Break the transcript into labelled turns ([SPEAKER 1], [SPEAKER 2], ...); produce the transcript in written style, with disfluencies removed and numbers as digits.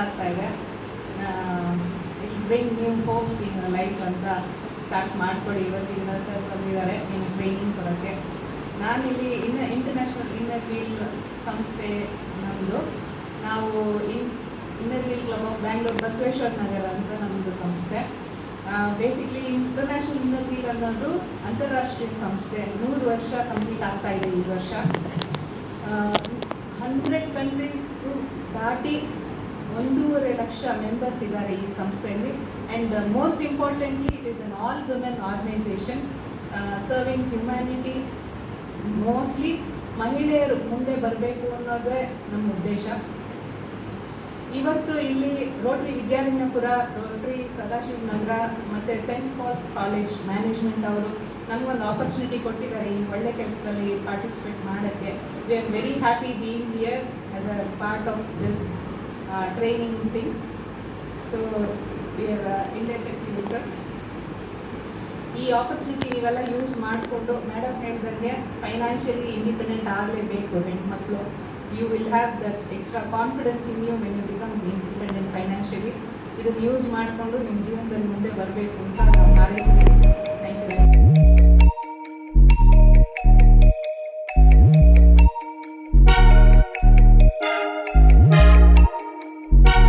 [SPEAKER 1] ಆಗ್ತಾ ಇದೆ. It bring new hopes in life ಅಂತ ಸ್ಟಾರ್ಟ್ ಮಾಡಿಕೊಡಿ. ಇವತ್ತಿನ ಸರ್ ಬಂದಿದ್ದಾರೆ ನಿಮಗೆ ಟ್ರೈನಿಂಗ್ ಕೊಡೋಕ್ಕೆ. ನಾನಿಲ್ಲಿ ಇಂಟರ್ನ್ಯಾಷನಲ್ ಇನ್ನರ್ ವೀಲ್ ಸಂಸ್ಥೆ ನಮ್ಮದು. ನಾವು inner wheel club of Bangalore Basaveshwara Nagar ಅಂತ ನಮ್ಮದು ಸಂಸ್ಥೆ. ಬೇಸಿಕ್ಲಿ ಇಂಟರ್ನ್ಯಾಷನಲ್ ಇನ್ನರ್ ವೀಲ್ ಅನ್ನೋದು ಅಂತಾರಾಷ್ಟ್ರೀಯ ಸಂಸ್ಥೆ. 100 ವರ್ಷ ಕಂಪ್ಲೀಟ್ ಆಗ್ತಾ ಇದೆ ಈ ವರ್ಷ. 100 ಕಂಟ್ರೀಸ್ಗೂ ದಾಟಿ 1.5 ಲಕ್ಷ ಮೆಂಬರ್ಸ್ ಇದ್ದಾರೆ ಈ ಸಂಸ್ಥೆಯಲ್ಲಿ. And most importantly it is an all women organisation serving humanity. Mostly ಮಹಿಳೆಯರು ಮುಂದೆ ಬರಬೇಕು ಅನ್ನೋದೇ ನಮ್ಮ ಉದ್ದೇಶ. ಇವತ್ತು ಇಲ್ಲಿ ರೋಟರಿ ವಿದ್ಯಾರಣ್ಯಪುರ, ರೋಟರಿ ಸದಾಶಿವನಗರ ಮತ್ತು ಸೆಂಟ್ ಪಾಲ್ಸ್ ಕಾಲೇಜ್ ಮ್ಯಾನೇಜ್ಮೆಂಟ್ ಅವರು ನಮಗೊಂದು ಆಪರ್ಚುನಿಟಿ ಕೊಟ್ಟಿದ್ದಾರೆ ಈ ಒಳ್ಳೆ ಕೆಲಸದಲ್ಲಿ ಪಾರ್ಟಿಸಿಪೇಟ್ ಮಾಡೋಕ್ಕೆ. We are very happy being here as a part of this training thing. So we are indented to you sir. ಈ ಆಪರ್ಚುನಿಟಿ ನೀವೆಲ್ಲ ಯೂಸ್ ಮಾಡಿಕೊಂಡು, ಮೇಡಮ್ ಹೇಳಿದಂಗೆ ಫೈನಾನ್ಷಿಯಲಿ ಇಂಡಿಪೆಂಡೆಂಟ್ ಆಗಲೇಬೇಕು ಹೆಣ್ಮಕ್ಳು. You will have that extra confidence in you when you become independent financially. ಇದನ್ನು use ಮಾಡಿಕೊಂಡು ನಿಮ್ಮ ಜೀವನದಲ್ಲಿ ಮುಂದೆ ಬರಬೇಕು ಅಂತ ನಾವು ಹಾರೈಸ್ತೀವಿ.